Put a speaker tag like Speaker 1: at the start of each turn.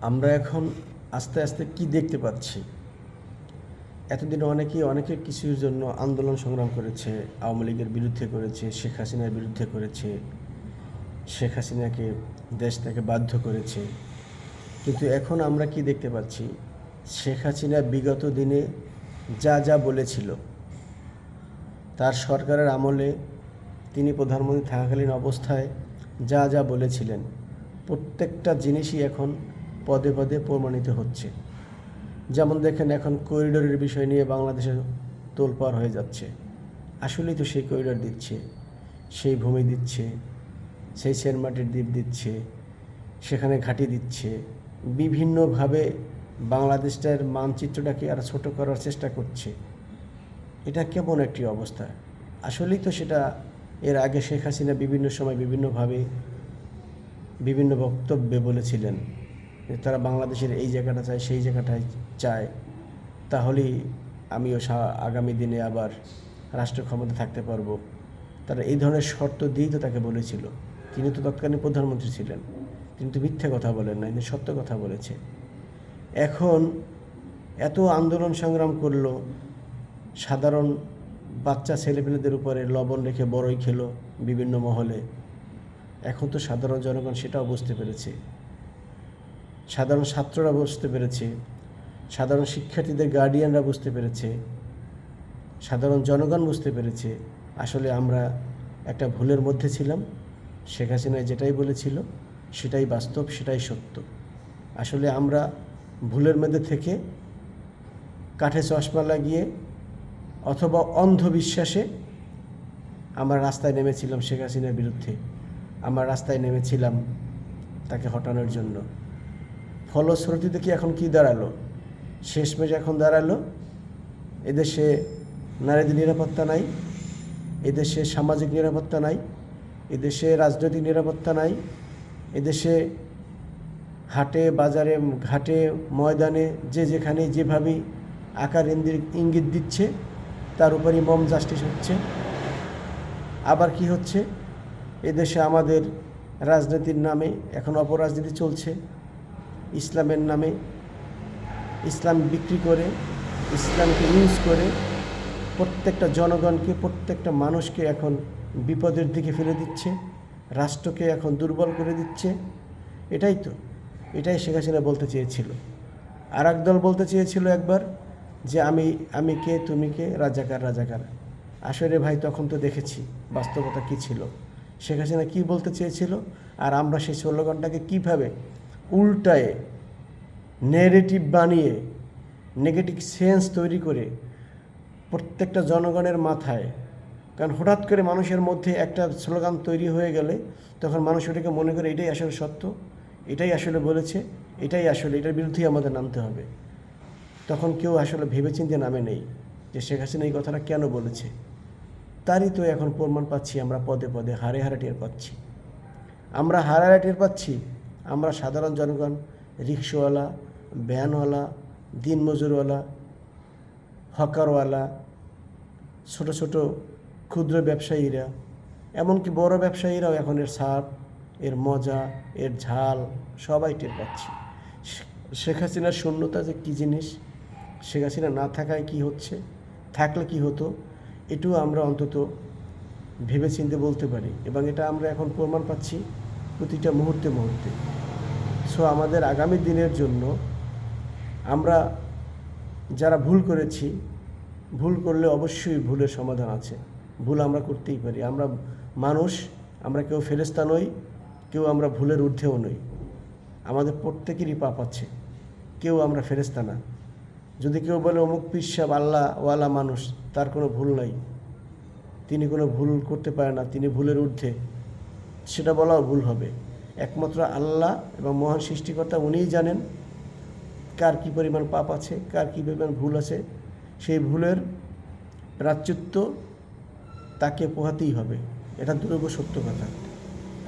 Speaker 1: আমরা এখন আস্তে আস্তে কি দেখতে পাচ্ছি? এতদিন অনেকে কিছুর জন্য আন্দোলন সংগ্রাম করেছে, আওয়ামী লীগের বিরুদ্ধে করেছে, শেখ হাসিনার বিরুদ্ধে করেছে, শেখ হাসিনাকে দেশ থেকে বাধ্য করেছে। কিন্তু এখন আমরা কি দেখতে পাচ্ছি? শেখ হাসিনা বিগত দিনে যা যা বলেছিল, তার সরকারের আমলে তিনি প্রধানমন্ত্রী থাকাকালীন অবস্থায় যা যা বলেছিলেন, প্রত্যেকটা জিনিসই এখন পদে পদে প্রমাণিত হচ্ছে। যেমন দেখেন, এখন করিডোরের বিষয় নিয়ে বাংলাদেশে তোলপাড় হয়ে যাচ্ছে। আসলেই তো সেই করিডোর দিচ্ছে, সেই ভূমি দিচ্ছে, সেই সেনমাটির দ্বীপ দিচ্ছে, সেখানে ঘাঁটি দিচ্ছে, বিভিন্নভাবে বাংলাদেশটার মানচিত্রটাকে আরও ছোটো করার চেষ্টা করছে। এটা কেমন একটি অবস্থা? আসলেই তো সেটা এর আগে শেখ হাসিনা বিভিন্ন সময় বিভিন্নভাবে বিভিন্ন বক্তব্যে বলেছিলেন যে তারা বাংলাদেশের এই জায়গাটা চায়, সেই জায়গাটায় চায়, তাহলেই আমিও আগামী দিনে আবার রাষ্ট্র ক্ষমতা থাকতে পারবো। তারা এই ধরনের শর্ত দিয়েই তো তাকে বলেছিল। তিনি তো তৎকালীন প্রধানমন্ত্রী ছিলেন, তিনি তো মিথ্যে কথা বলেন না, তিনি সত্য কথা বলেছে। এখন এত আন্দোলন সংগ্রাম করলো, সাধারণ বাচ্চা ছেলেপেলেদের উপরে লবণ রেখে বড়ই খেলো বিভিন্ন মহলে। এখন তো সাধারণ জনগণ সেটাও বুঝতে পেরেছে, সাধারণ ছাত্ররা বুঝতে পেরেছে, সাধারণ শিক্ষার্থীদের গার্ডিয়ানরা বুঝতে পেরেছে, সাধারণ জনগণ বুঝতে পেরেছে আসলে আমরা একটা ভুলের মধ্যে ছিলাম। শেখ হাসিনা যেটাই বলেছিল সেটাই বাস্তব, সেটাই সত্য। আসলে আমরা ভুলের মধ্যে থেকে কাঠে চশমা লাগিয়ে অথবা অন্ধবিশ্বাসে আমরা রাস্তায় নেমেছিলাম শেখ হাসিনার বিরুদ্ধে। আমরা রাস্তায় নেমেছিলাম তাকে হটানোর জন্য। ফলশ্রুতিতে কি এখন কি দাঁড়ালো? শেষমেশ এখন দাঁড়ালো এদেশে নারীদের নিরাপত্তা নাই, এদেশে সামাজিক নিরাপত্তা নাই, এদেশে রাজনৈতিক নিরাপত্তা নাই, এদেশে হাটে বাজারে ঘাটে ময়দানে যে যেখানে যেভাবেই আকার ইঙ্গিত দিচ্ছে তার উপরই মম জাস্টিস হচ্ছে। আবার কি হচ্ছে? এদেশে আমাদের রাজনীতির নামে এখন অপরাজনীতি চলছে। ইসলামের নামে ইসলাম বিক্রি করে, ইসলামকে ইউজ করে প্রত্যেকটা জনগণকে, প্রত্যেকটা মানুষকে এখন বিপদের দিকে ফেলে দিচ্ছে, রাষ্ট্রকে এখন দুর্বল করে দিচ্ছে। এটাই শেখ হাসিনা বলতে চেয়েছিল। আর এক দল বলতে চেয়েছিল একবার যে আমি কে, তুমি কে, রাজাকার। আসলে ভাই তখন তো দেখেছি বাস্তবতা কী ছিল, শেখ হাসিনা কী বলতে চেয়েছিল, আর আমরা সেই স্লোগানটাকে কীভাবে উল্টায়ে নেগেটিভ বানিয়ে, নেগেটিভ সেন্স তৈরি করে প্রত্যেকটা জনগণের মাথায়। কারণ হঠাৎ করে মানুষের মধ্যে একটা স্লোগান তৈরি হয়ে গেলে তখন মানুষ ওটাকে মনে করে এটাই আসলে সত্য, এটাই আসলে বলেছে, এটার বিরুদ্ধেই আমাদের নামতে হবে। তখন কেউ আসলে ভেবেচিন্তে নামে নেই যে শেখ হাসিনা এই কথাটা কেন বলেছে। তারই তো এখন প্রমাণ পাচ্ছি আমরা, পদে পদে হারে টের পাচ্ছি। আমরা সাধারণ জনগণ, রিক্সাওয়ালা, ভ্যানওয়ালা, দিনমজুরওয়ালা, হকারওয়ালা, ছোট ছোট ক্ষুদ্র ব্যবসায়ীরা, এমনকি বড় ব্যবসায়ীরাও এখন এর স্বাদ, এর মজা, এর ঝাল সবাই টের পাচ্ছি। শেখ হাসিনার শূন্যতা যে কী জিনিস, শেখ হাসিনা না থাকায় কি হচ্ছে, থাকলে কি হতো, এটাও আমরা অন্তত ভেবেচিন্তে বলতে পারি। এবং এটা আমরা এখন প্রমাণ পাচ্ছি প্রতিটা মুহূর্তে। সো আমাদের আগামী দিনের জন্য আমরা যারা ভুল করেছি, ভুল করলে অবশ্যই ভুলের সমাধান আছে, ভুল আমরা করতেই পারি। আমরা মানুষ, আমরা কেউ ফেরেশতা নই, কেউ আমরা ভুলের ঊর্ধ্বেও নই। আমাদের প্রত্যেকেরই পাপ আছে, কেউ আমরা ফেরেশতা না। যদি কেউ বলে অমুক পীর সাহেব আল্লাহওয়ালা মানুষ, তার কোনো ভুল নাই, তিনি কোনো ভুল করতে পারে না, তিনি ভুলের ঊর্ধ্বে, সেটা বলাও ভুল হবে। একমাত্র আল্লাহ এবং মহান সৃষ্টিকর্তা উনিই জানেন কার কী পরিমাণ পাপ আছে, কার কী পরিমাণ ভুল আছে। সেই ভুলের প্রায়শ্চিত্ত তাকে পোহাতেই হবে, এটা দুর্গ সত্য কথা।